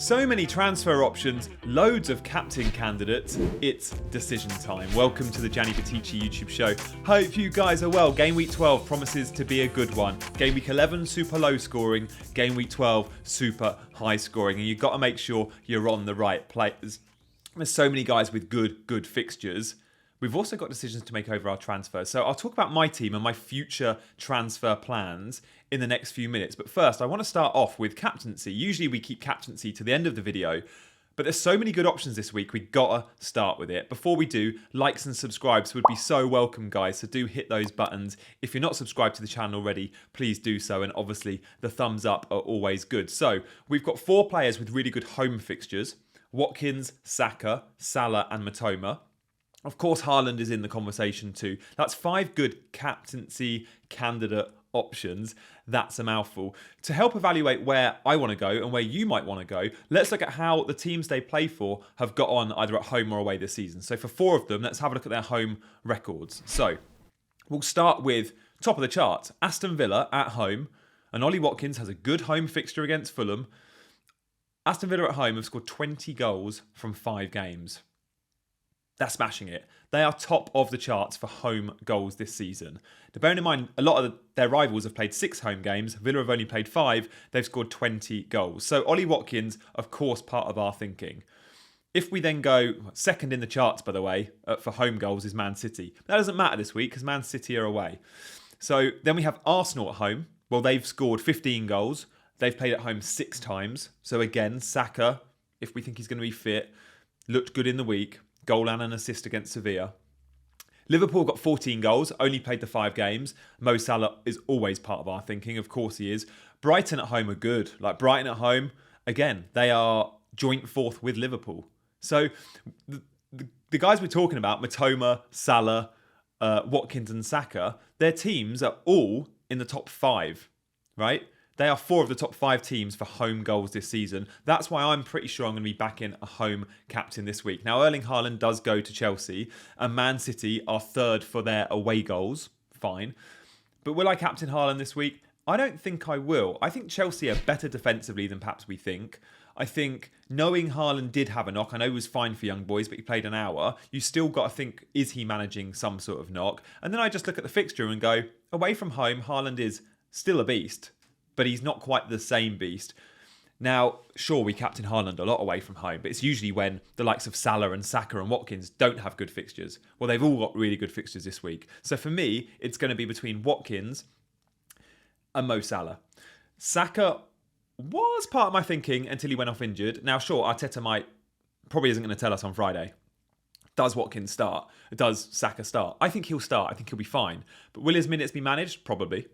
So many transfer options, loads of captain candidates, it's decision time. Welcome to the Gianni YouTube show. Hope you guys are well. Game week 12 promises to be a good one. Game week 11 super low scoring, game week 12 super high scoring, and you've got to make sure you're on the right players. There's so many guys with good fixtures. We've also got decisions to make over our transfers. So I'll talk about my team and my future transfer plans in the next few minutes. But first, I want to start off with captaincy. Usually we keep captaincy to the end of the video, but there's so many good options this week, we gotta start with it. Before we do, likes and subscribes would be so welcome, guys. So do hit those buttons. If you're not subscribed to the channel already, please do so. And obviously, the thumbs up are always good. So we've got 4 players with really good home fixtures. Watkins, Saka, Salah and Mitoma. Of course, Haaland is in the conversation too. That's 5 good captaincy candidate options. That's a mouthful. To help evaluate where I want to go and where you might want to go, let's look at how the teams they play for have got on either at home or away this season. So for 4 of them, let's have a look at their home records. So we'll start with top of the chart, Aston Villa at home. And Ollie Watkins has a good home fixture against Fulham. Aston Villa at home have scored 20 goals from 5 games. They're smashing it. They are top of the charts for home goals this season. Now, bearing in mind, a lot of their rivals have played 6 home games. Villa have only played 5. They've scored 20 goals. So Ollie Watkins, of course, part of our thinking. If we then go second in the charts, by the way, for home goals is Man City. That doesn't matter this week because Man City are away. So then we have Arsenal at home. Well, they've scored 15 goals. They've played at home 6 times. So again, Saka, if we think he's going to be fit, looked good in the week. Goal and an assist against Sevilla. Liverpool got 14 goals, only played the 5 games. Mo Salah is always part of our thinking. Of course he is. Brighton at home are good. Like Brighton at home, again, they are joint 4th with Liverpool. So the guys we're talking about, Mitoma, Salah, Watkins and Saka, their teams are all in the top 5, right? They are 4 of the top 5 teams for home goals this season. That's why I'm pretty sure I'm going to be backing a home captain this week. Now, Erling Haaland does go to Chelsea, and Man City are 3rd for their away goals. Fine. But will I captain Haaland this week? I don't think I will. I think Chelsea are better defensively than perhaps we think. I think knowing Haaland did have a knock, I know he was fine for young boys, but he played an hour. You still got to think, is he managing some sort of knock? And then I just look at the fixture and go, away from home, Haaland is still a beast, but he's not quite the same beast. Now, sure, we captain Haaland a lot away from home, but it's usually when the likes of Salah and Saka and Watkins don't have good fixtures. Well, they've all got really good fixtures this week. So for me, it's going to be between Watkins and Mo Salah. Saka was part of my thinking until he went off injured. Now, sure, Arteta probably isn't going to tell us on Friday. Does Watkins start? Does Saka start? I think he'll start. I think he'll be fine. But will his minutes be managed? Probably.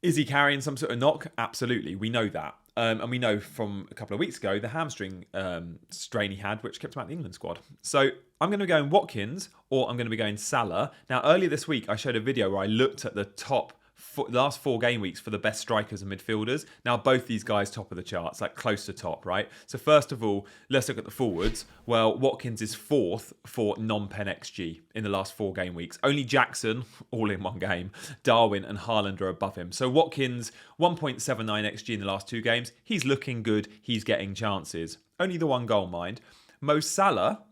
Is he carrying some sort of knock? Absolutely. We know that. And we know from a couple of weeks ago, the hamstring strain he had, which kept him out of the England squad. So I'm going to be going Watkins or I'm going to be going Salah. Now, earlier this week, I showed a video where I looked at the last 4 game weeks for the best strikers and midfielders. Now, both these guys top of the charts, like close to top, right? So first of all, let's look at the forwards. Well, Watkins is 4th for non-pen XG in the last 4 game weeks. Only Jackson, all in one game, Darwin and Haaland are above him. So Watkins, 1.79 XG in the last 2 games. He's looking good. He's getting chances. Only the 1 goal, mind. Mo Salah,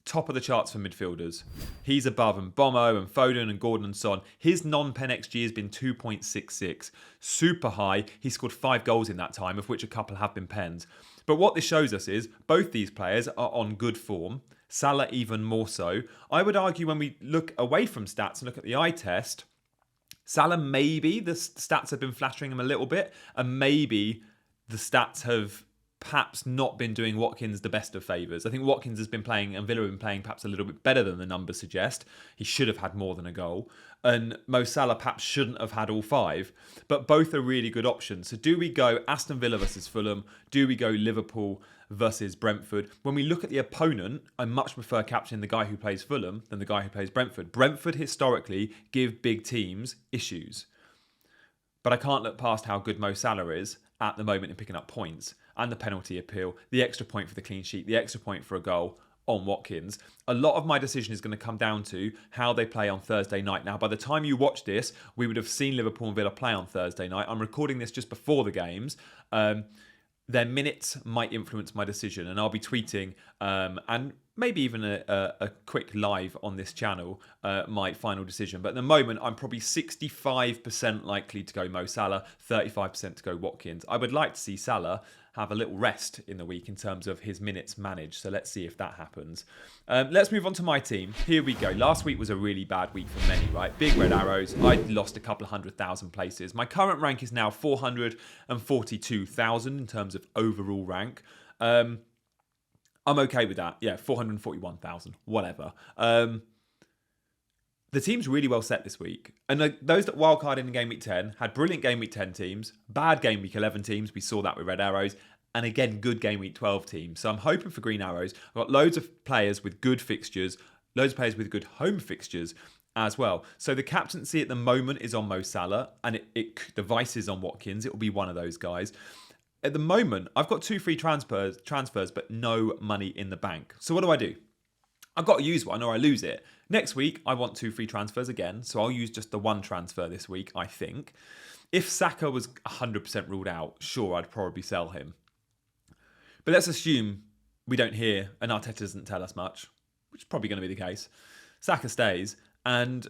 top of the charts for midfielders. He's above Mbomo and Foden and Gordon and Son. His non-pen XG has been 2.66. Super high. He scored 5 goals in that time, of which a couple have been pens. But what this shows us is both these players are on good form. Salah even more so. I would argue when we look away from stats and look at the eye test, Salah maybe the stats have been flattering him a little bit, and maybe the stats have perhaps not been doing Watkins the best of favours. I think Watkins has been playing and Villa have been playing perhaps a little bit better than the numbers suggest. He should have had more than a goal. And Mo Salah perhaps shouldn't have had all 5. But both are really good options. So do we go Aston Villa versus Fulham? Do we go Liverpool versus Brentford? When we look at the opponent, I much prefer captaining the guy who plays Fulham than the guy who plays Brentford. Brentford historically give big teams issues. But I can't look past how good Mo Salah is at the moment in picking up points, and the penalty appeal, the extra point for the clean sheet, the extra point for a goal on Watkins. A lot of my decision is going to come down to how they play on Thursday night. Now, by the time you watch this, we would have seen Liverpool and Villa play on Thursday night. I'm recording this just before the games. their minutes might influence my decision, and I'll be tweeting and maybe even a quick live on this channel my final decision. But at the moment, I'm probably 65% likely to go Mo Salah, 35% to go Watkins. I would like to see Salah have a little rest in the week in terms of his minutes managed. So let's see if that happens. Let's move on to my team. Here we go. Last week was a really bad week for many, right? Big red arrows. I lost a couple of 100,000 places. My current rank is now 442,000 in terms of overall rank. I'm okay with that. Yeah, 441,000, whatever. The team's really well set this week. And those that wildcarded in Game Week 10 had brilliant Game Week 10 teams, bad Game Week 11 teams. We saw that with red arrows. And again, good Game Week 12 teams. So I'm hoping for green arrows. I've got loads of players with good fixtures, loads of players with good home fixtures as well. So the captaincy at the moment is on Mo Salah, and the vice is on Watkins. It will be one of those guys. At the moment, I've got 2 free transfers, but no money in the bank. So what do? I've got to use one or I lose it. Next week, I want 2 free transfers again. So I'll use just the 1 transfer this week, I think. If Saka was 100% ruled out, sure, I'd probably sell him. But let's assume we don't hear and Arteta doesn't tell us much, which is probably going to be the case. Saka stays, and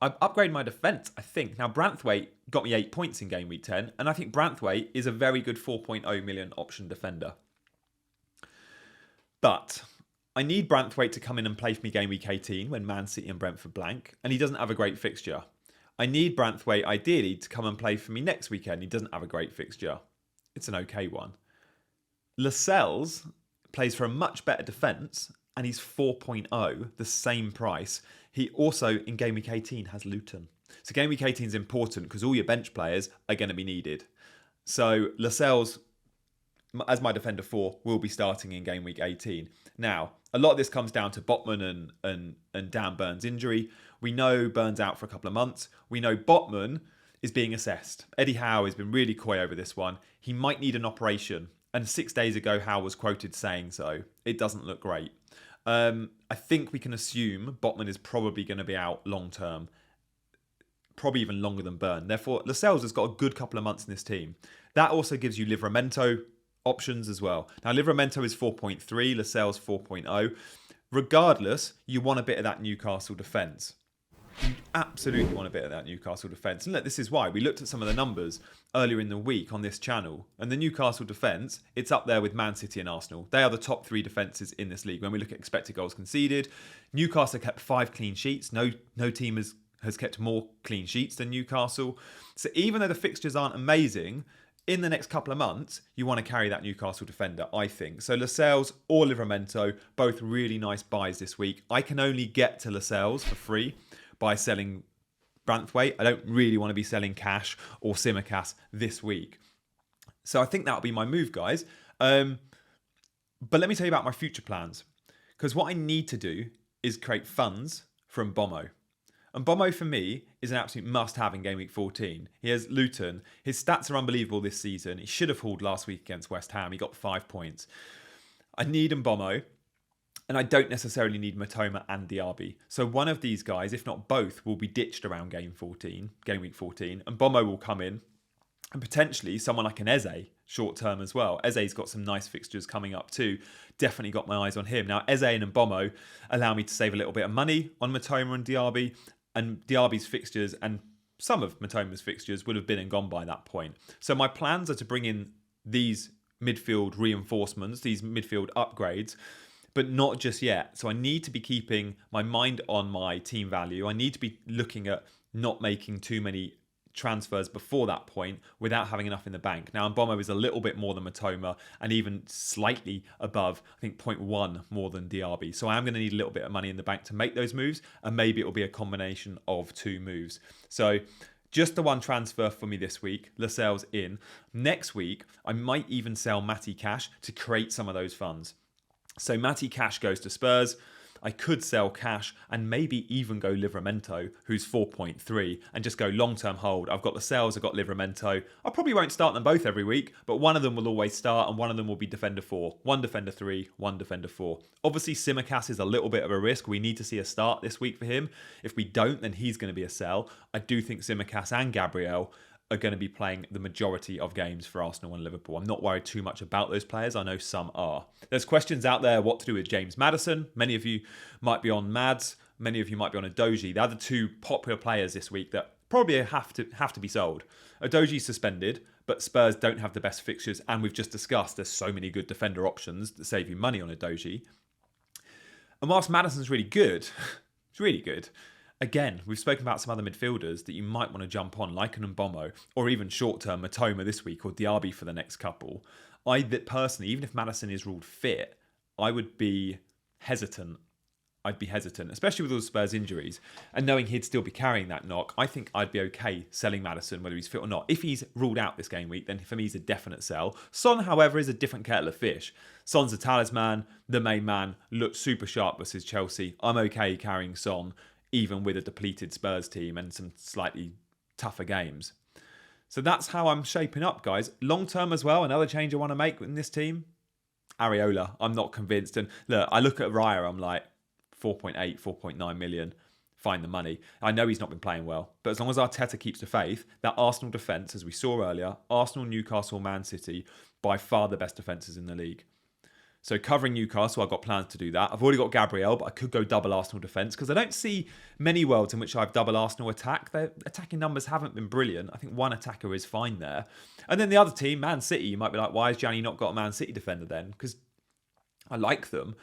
I've upgraded my defence, I think. Now, Branthwaite got me 8 points in Game Week 10, and I think Branthwaite is a very good 4.0 million option defender. But I need Branthwaite to come in and play for me Game Week 18 when Man City and Brentford blank, and he doesn't have a great fixture. I need Branthwaite, ideally, to come and play for me next weekend. He doesn't have a great fixture. It's an okay one. Lascelles plays for a much better defence, and he's 4.0, the same price. He also, in Game Week 18, has Luton. So Game Week 18 is important because all your bench players are going to be needed. So Lascelles, as my defender 4, will be starting in Game Week 18. Now, a lot of this comes down to Botman and Dan Burns' injury. We know Burns out for a couple of months. We know Botman is being assessed. Eddie Howe has been really coy over this one. He might need an operation. And 6 days ago, Howe was quoted saying so. It doesn't look great. I think we can assume Botman is probably going to be out long term. Probably even longer than Burn. Therefore, Lascelles has got a good couple of months in this team. That also gives you Livramento options as well. Now, Livramento is 4.3, Lascelles 4.0. Regardless, you want a bit of that Newcastle defence. You absolutely want a bit of that Newcastle defence. And look, this is why. We looked at some of the numbers earlier in the week on this channel. And the Newcastle defence, it's up there with Man City and Arsenal. They are the top 3 defences in this league. When we look at expected goals conceded, Newcastle kept 5 clean sheets. No team has kept more clean sheets than Newcastle. So even though the fixtures aren't amazing, in the next couple of months, you want to carry that Newcastle defender, I think. So Lascelles or Livramento, both really nice buys this week. I can only get to Lascelles for free by selling Branthwaite. I don't really want to be selling Cash or Simicast this week. So I think that'll be my move, guys. But let me tell you about my future plans. Because what I need to do is create funds from Bomo. And Bomo, for me, is an absolute must-have in Game Week 14. He has Luton. His stats are unbelievable this season. He should have hauled last week against West Ham. He got 5 points. I need Bomo. And I don't necessarily need Matoma and Diaby. So one of these guys, if not both, will be ditched around Game Week 14. And Bomo will come in. And potentially someone like an Eze, short term as well. Eze's got some nice fixtures coming up too. Definitely got my eyes on him. Now, Eze and Bomo allow me to save a little bit of money on Matoma and Diaby. And Diaby's fixtures and some of Matoma's fixtures would have been and gone by that point. So my plans are to bring in these midfield reinforcements, these midfield upgrades, but not just yet. So I need to be keeping my mind on my team value. I need to be looking at not making too many transfers before that point without having enough in the bank. Now, Mbommo is a little bit more than Matoma and even slightly above, I think 0.1 more than Diaby. So I am going to need a little bit of money in the bank to make those moves, and maybe it will be a combination of 2 moves. So just the 1 transfer for me this week, Lascelles in. Next week, I might even sell Matty Cash to create some of those funds. So Matty Cash goes to Spurs. I could sell Cash and maybe even go Livramento, who's 4.3, and just go long-term hold. I've got Lascelles, I've got Livramento. I probably won't start them both every week, but one of them will always start and one of them will be Defender 4. 1 Defender 3, 1 Defender 4. Obviously, Simicast is a little bit of a risk. We need to see a start this week for him. If we don't, then he's going to be a sell. I do think Simicast and Gabriel are going to be playing the majority of games for Arsenal and Liverpool. I'm not worried too much about those players. I know some are. There's questions out there what to do with James Maddison. Many of you might be on Mads. Many of you might be on Adoji. They're the two popular players this week that probably have to be sold. Adoji's suspended, but Spurs don't have the best fixtures, and we've just discussed there's so many good defender options that save you money on Adoji. And whilst Maddison's really good, it's really good. Again, we've spoken about some other midfielders that you might want to jump on, like an Mbommo, or even short-term Matoma this week, or Diaby for the next couple. Personally, even if Maddison is ruled fit, I would be hesitant. I'd be hesitant, especially with all the Spurs injuries. And knowing he'd still be carrying that knock, I think I'd be okay selling Maddison, whether he's fit or not. If he's ruled out this game week, then for me, he's a definite sell. Son, however, is a different kettle of fish. Son's a talisman, the main man, looked super sharp versus Chelsea. I'm okay carrying Son, even with a depleted Spurs team and some slightly tougher games. So that's how I'm shaping up, guys. Long term as well, another change I want to make in this team, Areola. I'm not convinced. And look, I look at Raya, I'm like, 4.8, 4.9 million, find the money. I know he's not been playing well, but as long as Arteta keeps the faith, that Arsenal defence, as we saw earlier, Arsenal, Newcastle, Man City, by far the best defences in the league. So covering Newcastle, I've got plans to do that. I've already got Gabriel, but I could go double Arsenal defence because I don't see many worlds in which I've double Arsenal attack. Their attacking numbers haven't been brilliant. I think one attacker is fine there. And then the other team, Man City, you might be like, why has Gianni not got a Man City defender then? Because I like them.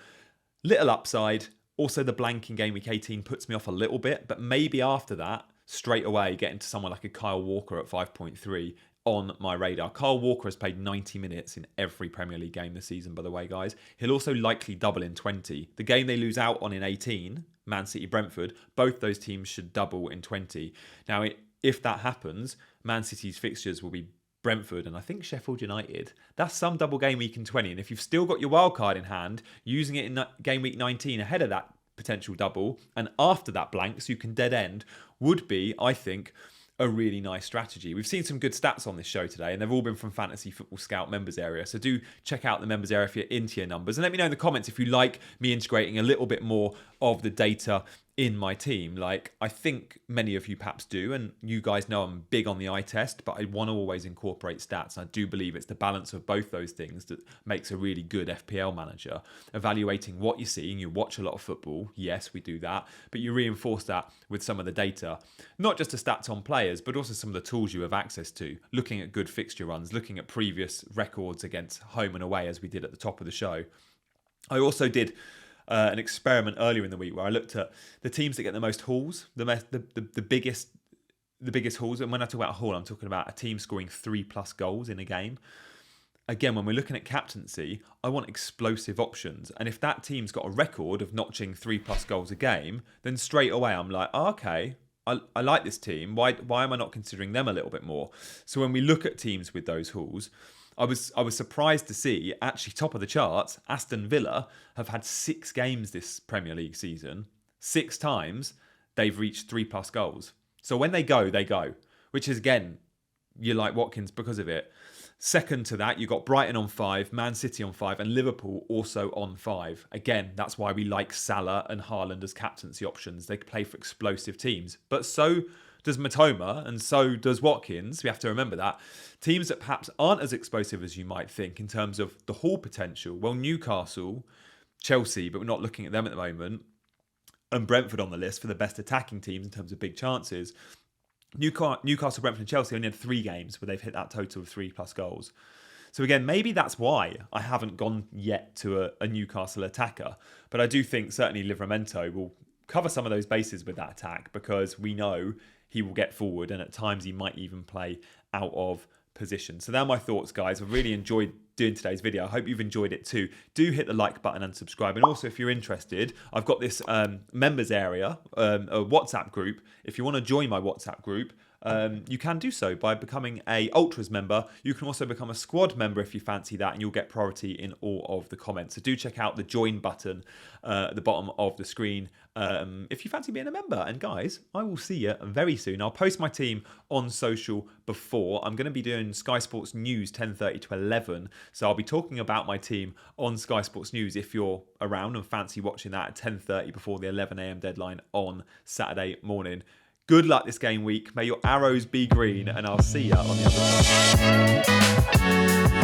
Little upside. Also, the blank in game week 18 puts me off a little bit, but maybe after that, straight away, get into someone like a Kyle Walker at 5.3 on my radar. Kyle Walker has played 90 minutes in every Premier League game this season, by the way, guys. He'll also likely double in 20. The game they lose out on in 18, Man City, Brentford, both those teams should double in 20. Now, if that happens, Man City's fixtures will be Brentford and I think Sheffield United. That's some double game week in 20. And if you've still got your wild card in hand, using it in game week 19 ahead of that potential double and after that blank, so you can dead end, would be, I think, a really nice strategy. We've seen some good stats on this show today, and they've all been from Fantasy Football Scout members area. So do check out the members area if you're into your numbers. And let me know in the comments if you like me integrating a little bit more of the data in my team. Like I think many of you perhaps do, and you guys know I'm big on the eye test, but I want to always incorporate stats. And I do believe it's the balance of both those things that makes a really good FPL manager. Evaluating what you're seeing, you watch a lot of football, yes, we do that, but you reinforce that with some of the data, not just the stats on players, but also some of the tools you have access to, looking at good fixture runs, looking at previous records against home and away, as we did at the top of the show. I also did an experiment earlier in the week where I looked at the teams that get the most hauls, the biggest hauls. And when I talk about a haul, I'm talking about a team scoring 3+ goals in a game. Again, when we're looking at captaincy, I want explosive options. And if that team's got a record of notching 3+ goals a game, then straight away I'm like, oh, okay, I like this team. Why am I not considering them a little bit more? So when we look at teams with those hauls, I was surprised to see, actually top of the charts, Aston Villa have had 6 games this Premier League season. 6 times they've reached 3+ goals. So when they go, which is, again, you like Watkins because of it. Second to that, you've got Brighton on 5, Man City on 5, and Liverpool also on 5. Again, that's why we like Salah and Haaland as captaincy options. They play for explosive teams. But so does Matoma, and so does Watkins. We have to remember that. Teams that perhaps aren't as explosive as you might think in terms of the haul potential. Well, Newcastle, Chelsea, but we're not looking at them at the moment, and Brentford on the list for the best attacking teams in terms of big chances. Newcastle, Brentford and Chelsea only had 3 games where they've hit that total of 3+ goals. So again, maybe that's why I haven't gone yet to a Newcastle attacker. But I do think certainly Livramento will cover some of those bases with that attack because we know he will get forward and at times he might even play out of position. So they're my thoughts, guys. I've really enjoyed doing today's video. I hope you've enjoyed it too. Do hit the like button and subscribe. And also, if you're interested, I've got this members area, a WhatsApp group. If you want to join my WhatsApp group, you can do so by becoming a Ultras member. You can also become a squad member if you fancy that, and you'll get priority in all of the comments. So do check out the join button at the bottom of the screen if you fancy being a member. And guys, I will see you very soon. I'll post my team on social before. I'm going to be doing Sky Sports News 10:30 to 11. So I'll be talking about my team on Sky Sports News if you're around and fancy watching that at 10:30 before the 11 a.m. deadline on Saturday morning. Good luck this game week. May your arrows be green, and I'll see you on the other side.